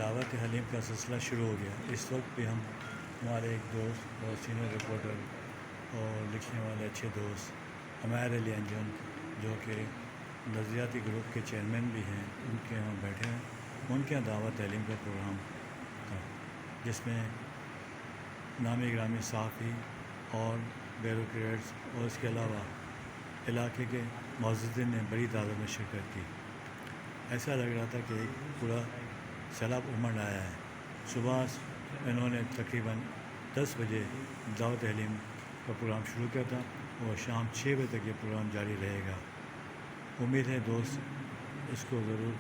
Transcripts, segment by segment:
دعوت حلیم کا سلسلہ شروع ہو گیا۔ اس وقت بھی ہم ہمارے ایک دوست اور سینئر رپورٹر اور لکھنے والے اچھے دوست عمیر علی انجن، جو کہ نظریاتی گروپ کے چیئرمین بھی ہیں، ان کے یہاں بیٹھے ہیں۔ ان کے یہاں دعوت علم کا پروگرام تھا، جس میں نامی گرامی صحافی اور بیوروکریٹس اور اس کے علاوہ علاقے کے معززین نے بڑی تعداد میں شرکت کی۔ ایسا لگ رہا تھا کہ ایک پورا سیلاب امڑ آیا ہے۔ صبح انہوں نے تقریباً 10 بجے دعوت علم کا پروگرام شروع کیا تھا اور شام 6 بجے تک یہ پروگرام جاری رہے گا۔ امید ہے دوست اس کو ضرور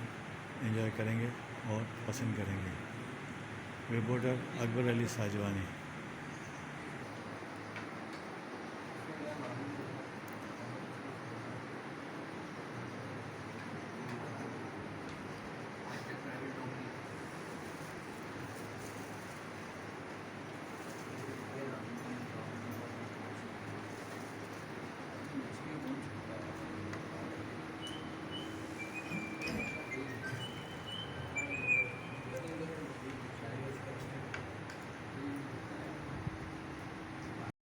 انجوائے کریں گے اور پسند کریں گے۔ رپورٹر اکبر علی ساجوانی۔